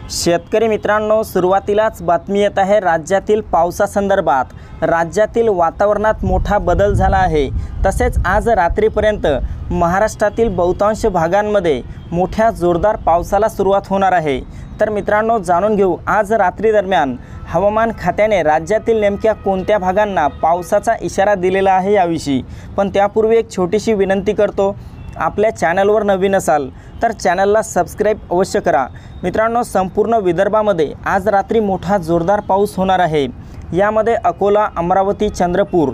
शेतकरी मित्रांनो, सुरुवातीलाच बातमी येत आहे राज्यातील पावसासंदर्भात। राज्यातील वातावरणात मोठा बदल झाला आहे। तसेच आज रात्रीपर्यंत महाराष्ट्रातील बहुतांश भागांमध्ये मोठ्या जोरदार पावसाला सुरुवात होणार आहे। तर मित्रांनो, जाणून घेऊ आज रात्री दरम्यान हवामान खात्याने राज्यातील नेमक्या कोणत्या भागांना पावसाचा इशारा दिलेला आहे याविषयी। पण त्यापूर्वी एक छोटीशी विनंती करतो, आपल्या चॅनलवर नवीन असाल तर चॅनलला सबस्क्राइब अवश्य करा। मित्रांनो, संपूर्ण विदर्भामध्ये आज रात्री मोठा जोरदार पाऊस होणार आहे। यामध्ये अकोला, अमरावती, चंद्रपूर,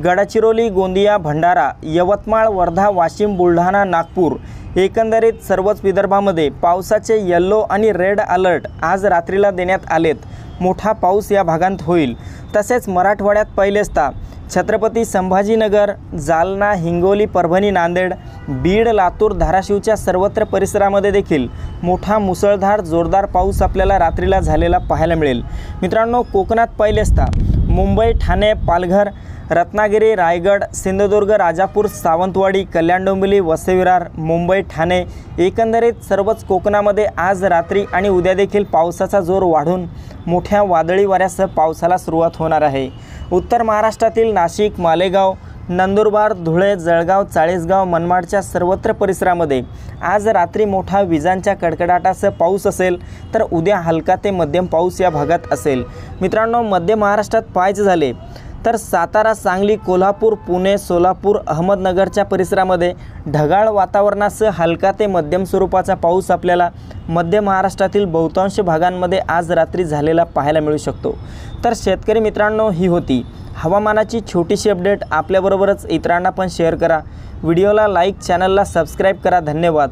गडचिरोली, गोंदिया, भंडारा, यवतमाळ, वर्धा, वाशिम, बुलढाणा, नागपूर एकंदरीत सर्वच विदर्भामध्ये पावसाचे येलो आणि रेड अलर्ट आज रात्रीला देण्यात आलेत। मोठा पाऊस या भागांत होईल। तसेच मराठवाड्यात पहिलेचदा छत्रपती संभाजीनगर, जालना, हिंगोली, परभणी, नांदेड, बीड, लातूर, धाराशिवच्या सर्वत्र परिसरामध्ये देखील मोठा मुसळधार जोरदार पाऊस आपल्याला रात्रीला झालेला पाहायला मिळेल। मित्रांनो, कोकणात पहिलेचदा मुंबई, ठाणे, पालघर, रत्नागिरी, रायगड, सिंधुदुर्ग, राजापूर, सावंतवाडी, कल्याण डोंबिवली, वसई-विरार, मुंबई, ठाणे एकंदरीत सर्वच कोकणामध्ये आज रात्री आणि उद्या देखील पावसाचा जोर वाढून मोठ्या वादळी वाऱ्यासह पावसाला सुरुवात होणार आहे। उत्तर महाराष्ट्रातील नाशिक, मालेगाव, नंदुरबार, धुळे, जळगाव, चाळीसगाव, मनमाडच्या सर्वत्र परिसरामध्ये आज रात्री मोठा विजांच्या कडकडाटासह पाऊस असेल, तर उद्या हलका ते मध्यम पाऊस या भागात असेल। मित्रांनो, मध्य महाराष्ट्रात पाहायचे झाले तर सातारा, सांगली, कोल्हापूर, पुणे, सोलापूर, अहमदनगरच्या परिसरामध्ये ढगाळ वातावरणासह हलका ते मध्यम स्वरूपाचा पाऊस आपल्याला मध्य महाराष्ट्रातील बहुतांश भागांमध्ये आज रात्री झालेला पाहायला मिळू शकतो। तर शेतकरी मित्रांनो, ही होती हवामानाची छोटीशी अपडेट। आपल्याबरोबरच इतरांना पण शेअर करा। व्हिडिओला लाईक, चॅनलला सबस्क्राईब करा। धन्यवाद।